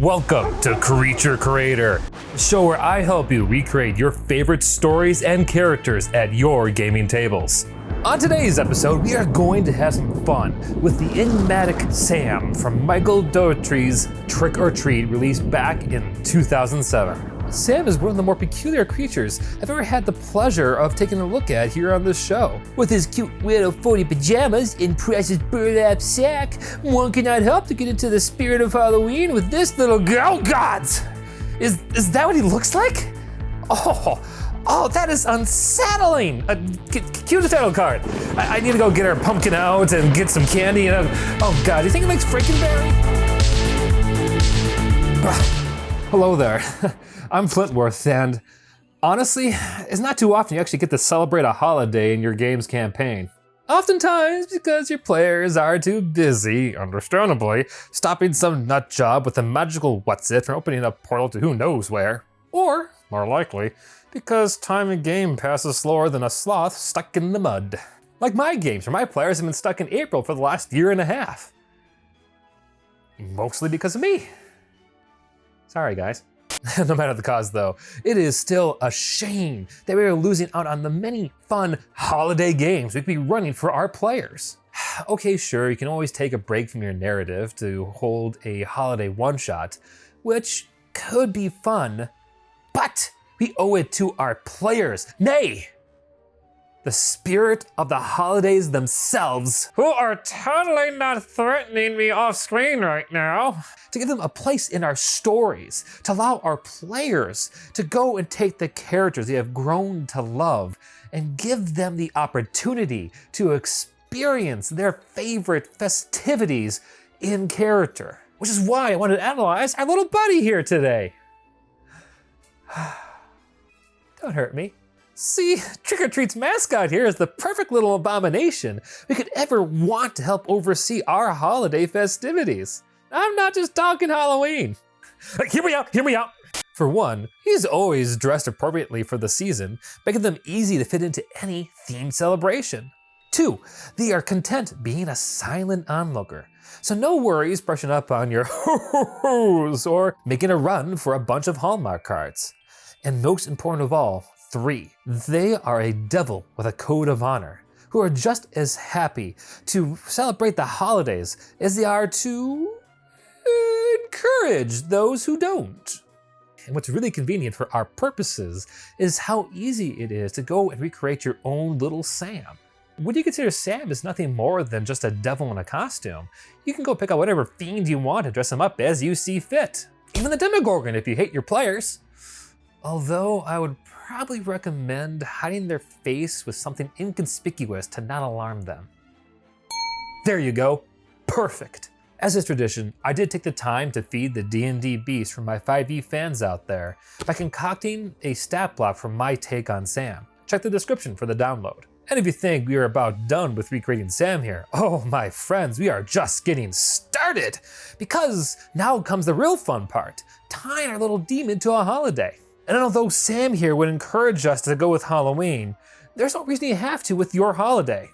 Welcome to Creature Creator, the show where I help you recreate your favorite stories and characters at your gaming tables. On today's episode, we are going to have some fun with the enigmatic Sam from Michael Dougherty's Trick or Treat, released back in 2007. Sam is one of the more peculiar creatures I've ever had the pleasure of taking a look at here on this show. With his cute widow 40 pajamas and precious burlap sack, one cannot help to get into the spirit of Halloween with this little girl. Oh gods! Is that what he looks like? Oh, that is unsettling! Cue the title card. I need to go get our pumpkin out and get some candy. And oh god, do you think it likes Frankenberry? Hello there. I'm Flintworth, and honestly, it's not too often you actually get to celebrate a holiday in your game's campaign. Oftentimes because your players are too busy, understandably, stopping some nut job with a magical what's-it from opening a portal to who knows where. Or, more likely, because time in game passes slower than a sloth stuck in the mud. Like my games, where my players have been stuck in April for the last year and a half. Mostly because of me. Sorry, guys. No matter the cause though, it is still a shame that we are losing out on the many fun holiday games we could be running for our players. Okay, sure, you can always take a break from your narrative to hold a holiday one-shot, which could be fun, but we owe it to our players, nay, the spirit of the holidays themselves, who are totally not threatening me off screen right now, to give them a place in our stories, to allow our players to go and take the characters they have grown to love and give them the opportunity to experience their favorite festivities in character. Which is why I wanted to analyze our little buddy here today. Don't hurt me. See, Trick or Treat's mascot here is the perfect little abomination we could ever want to help oversee our holiday festivities. I'm not just talking Halloween. Hear me out. For one, he's always dressed appropriately for the season, making them easy to fit into any themed celebration. Two, they are content being a silent onlooker, so no worries brushing up on your ho-ho-hos or making a run for a bunch of Hallmark cards. And most important of all, three, they are a devil with a code of honor, who are just as happy to celebrate the holidays as they are to encourage those who don't. And what's really convenient for our purposes is how easy it is to go and recreate your own little Sam. When you consider Sam is nothing more than just a devil in a costume, you can go pick out whatever fiend you want to dress him up as you see fit. Even the Demogorgon if you hate your players. Although I would probably recommend hiding their face with something inconspicuous to not alarm them. There you go, perfect. As is tradition, I did take the time to feed the D&D beast from my 5e fans out there by concocting a stat block from my take on Sam. Check the description for the download. And if you think we are about done with recreating Sam here, oh my friends, we are just getting started! Because now comes the real fun part, tying our little demon to a holiday. And although Sam here would encourage us to go with Halloween, there's no reason you have to with your holiday.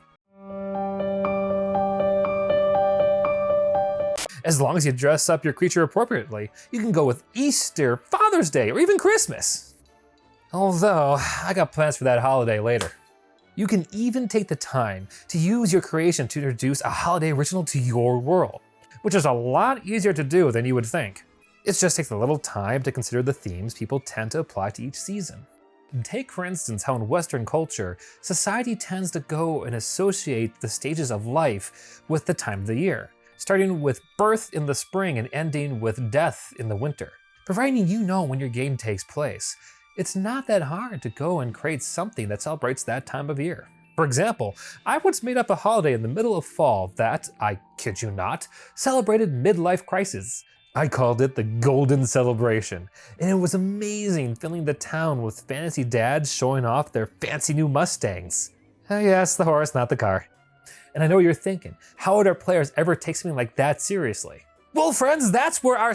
As long as you dress up your creature appropriately, you can go with Easter, Father's Day, or even Christmas. Although, I got plans for that holiday later. You can even take the time to use your creation to introduce a holiday original to your world, which is a lot easier to do than you would think. It just takes a little time to consider the themes people tend to apply to each season. Take for instance how in Western culture, society tends to go and associate the stages of life with the time of the year, starting with birth in the spring and ending with death in the winter. Providing you know when your game takes place, it's not that hard to go and create something that celebrates that time of year. For example, I once made up a holiday in the middle of fall that, I kid you not, celebrated midlife crisis. I called it the Golden Celebration, and it was amazing filling the town with fantasy dads showing off their fancy new Mustangs. Yes, the horse, not the car. And I know what you're thinking, how would our players ever take something like that seriously? Well friends, that's where our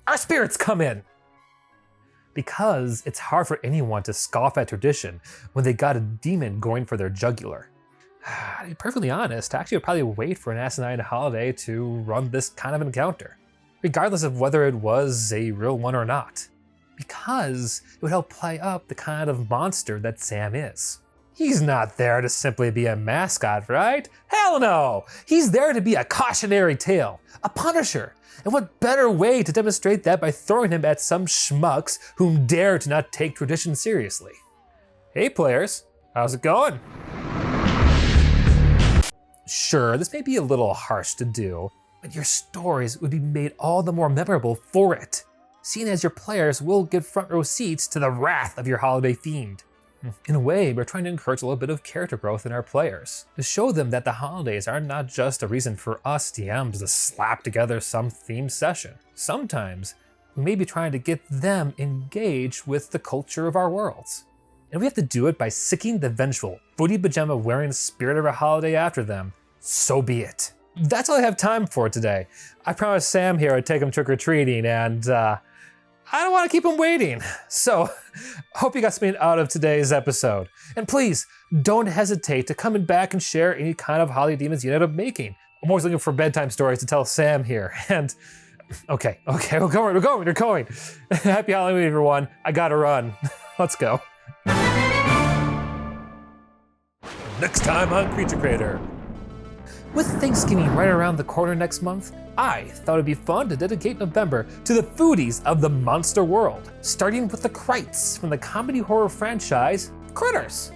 our spirits come in. Because it's hard for anyone to scoff at tradition when they got a demon going for their jugular. To be perfectly honest, I actually would probably wait for an asinine holiday to run this kind of encounter, regardless of whether it was a real one or not, because it would help play up the kind of monster that Sam is. He's not there to simply be a mascot, right? Hell no! He's there to be a cautionary tale, a punisher. And what better way to demonstrate that by throwing him at some schmucks who dare to not take tradition seriously. Hey players, how's it going? Sure, this may be a little harsh to do, but your stories would be made all the more memorable for it, seeing as your players will get front row seats to the wrath of your holiday fiend. In a way, we're trying to encourage a little bit of character growth in our players, to show them that the holidays are not just a reason for us DMs to slap together some themed session. Sometimes, we may be trying to get them engaged with the culture of our worlds. And we have to do it by sicking the vengeful, footy pajama wearing spirit of a holiday after them. So be it. That's all I have time for today. I promised Sam here I'd take him trick-or-treating, and I don't want to keep him waiting. So, hope you got something out of today's episode. And please, don't hesitate to come back and share any kind of holiday demons you ended up making. I'm always looking for bedtime stories to tell Sam here. And okay, we're going. Happy Halloween, everyone. I gotta run. Let's go. Next time on Creature Creator. With Thanksgiving right around the corner next month, I thought it'd be fun to dedicate November to the foodies of the monster world, starting with the Krites from the comedy horror franchise, Critters.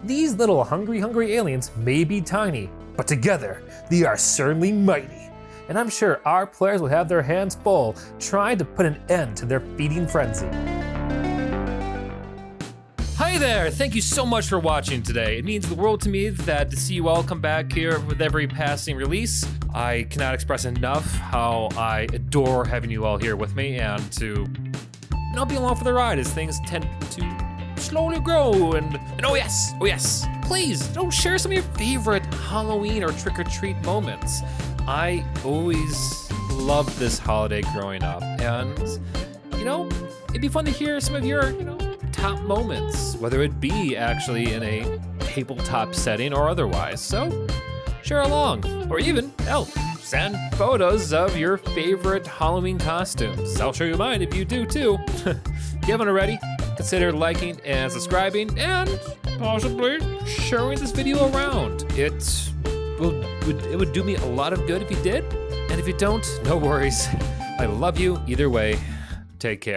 These little hungry aliens may be tiny, but together, they are certainly mighty. And I'm sure our players will have their hands full trying to put an end to their feeding frenzy. Hi there, thank you so much for watching today. It means the world to me to see you all come back here with every passing release. I cannot express enough how I adore having you all here with me and to be along for the ride as things tend to slowly grow and oh yes, please don't share some of your favorite Halloween or trick-or-treat moments. I always loved this holiday growing up and it'd be fun to hear some of your top moments, whether it be actually in a tabletop setting or otherwise. So share along, or even, send photos of your favorite Halloween costumes. I'll show you mine if you do too. If you haven't already, consider liking and subscribing and possibly sharing this video around. It would do me a lot of good if you did, and if you don't, no worries. I love you either way. Take care.